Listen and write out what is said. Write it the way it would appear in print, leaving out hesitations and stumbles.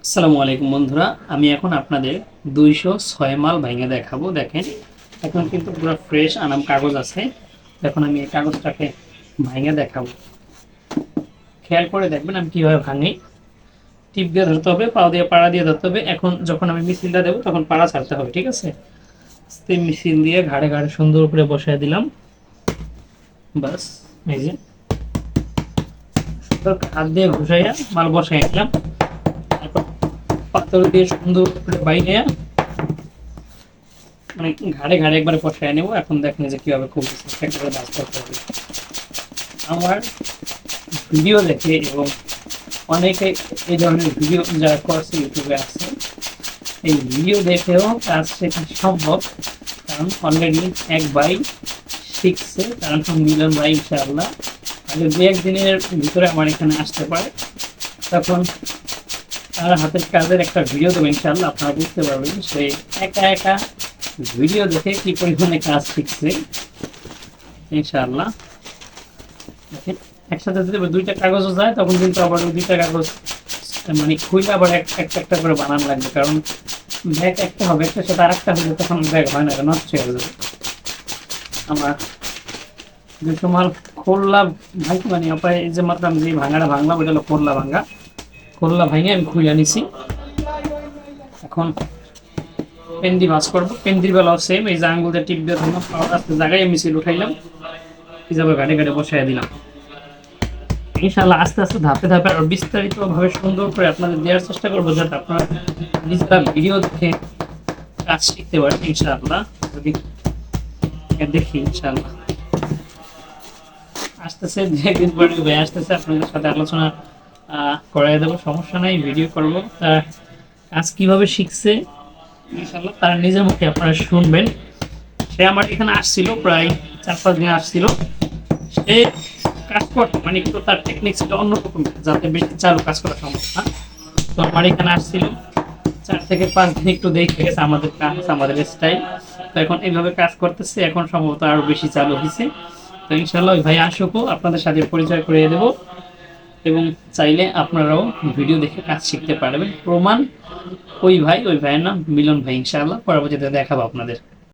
আসসালামু আলাইকুম বন্ধুরা, আমি এখন আপনাদের 206 মাল ভাঙে দেখাবো। দেখেন, এখন কিন্তু পুরো ফ্রেশ আনাম কাগজ আছে। এখন আমি এই কাগজটাকে ভাঙে দেখাবো। খেয়াল করে দেখবেন আমি কিভাবে ভাঙি। টিপ দিয়ে ধরতে হবে, পাও দিয়ে পাড়া দিয়ে ধরতে হবে। এখন যখন আমি মিছিলটা দেবো তখন পাড়া ছাড়তে হবে, ঠিক আছে? আস্তে মিছিল দিয়ে ঘাড়ে ঘাড়ে সুন্দর করে বসায় দিলাম। বাস, এই যে হাত দিয়ে ঘুষাইয়া মাল বসাই দিলাম। পাথর দিয়ে সুন্দর করে বাইরে মানে ঘাড়ে ঘাড়ে একবারে বসায় নেবো। এখন দেখেন যে কিভাবে খুব করে বাস করতে হবে। আমার ভিডিও দেখে এবং অনেকে এই ধরনের ভিডিও যারা করছে ইউটিউবে আছে, এই ভিডিও দেখেও কাজ শেখা সম্ভব। কারণ অলরেডি এক ভাই শিখছে, কারণ মিলন ভাই ইনশাআল্লাহ আগে দু একদিনের ভিতরে আমার এখানে আসতে পারে, তখন তার হাতের কাজের একটা ভিডিও দেবো ইনশাআল্লাহ। আপনারা বুঝতে পারবেন সে একা একা ভিডিও দেখে কি পরিমাণে কাজ শিখছে ইনশাআল্লাহ। দেখেন, একসাথে যদি দুইটা কাগজও যায় তখন কিন্তু আবার ওই দুইটা কাগজ মানে খুলে আবার একটা একটা করে বানানো লাগবে, কারণ ব্যাগ একটা হবে, একটা সাথে আর একটা হলে তখন ব্যাগ হয় না, নষ্ট হয়ে যাবে। আমার যে তোমার খোল্লা ভাই মানে আপনার এই যে মাত্র আমি যে ভাঙাটা ভাঙলাম ওইটা হলো খোল্লা ভাঙা। খোল্লা ভাঙে আমি খুলে নিছি। এখন পেন্দি ভাঁজ করবো। পেন্দির বেলাও সেম, এই যে আঙ্গুল দিয়ে টিপ দিয়ে ধরলাম, আস্তে জায়গায় মিছিল উঠাইলাম, হিসাবে ঘাটে ঘাটে বসাই দিলাম। ইনশাআল্লাহ আস্তে আস্তে ধাপে ধাপে আরো বিস্তারিত ভাবে সুন্দর করে আপনাদের দেওয়ার চেষ্টা করবো, যাতে আপনারা নিজেরা ভিডিও দেখে কাজ শিখতে পারেন ইনশাআল্লাহ। যদি দেখি ইনশাআল্লাহ আসতেছে, দু একদিন পরে ভাই আসতেছে, আপনাদের সাথে আলোচনা করাই দেবো, সমস্যা নাই, ভিডিও করবো। তার কাজ কিভাবে শিখছে ইনশাআল্লাহ তার নিজের মুখে আপনারা শুনবেন। সে আমার এখানে আসছিল, প্রায় 4-5 দিন আসছিল। সে কাজ করতো মানে একটু তার টেকনিক ছিল অন্যরকম, যাতে বেশি চালু কাজ করা সম্ভব না। তো আমার এখানে আসছিল 4 থেকে 5 দিন, একটু দেখে গেছে আমাদের কাজ, আমাদের স্টাইল। তো এখন এইভাবে কাজ করতেছে, এখন সম্ভবত আরো বেশি চালু হয়েছে। তো ইনশাল্লাহ ওই ভাই আসুকও, আপনাদের সাথে পরিচয় করিয়ে দেবো, এবং চাইলে আপনারাও ভিডিও দেখে কাজ শিখতে পারবেন। প্রমাণ ওই ভাই, ওই ভাইয়ের নাম মিলন ভাই। ইনশাআল্লাহ পরবর্তীতে দেখাবো আপনাদের।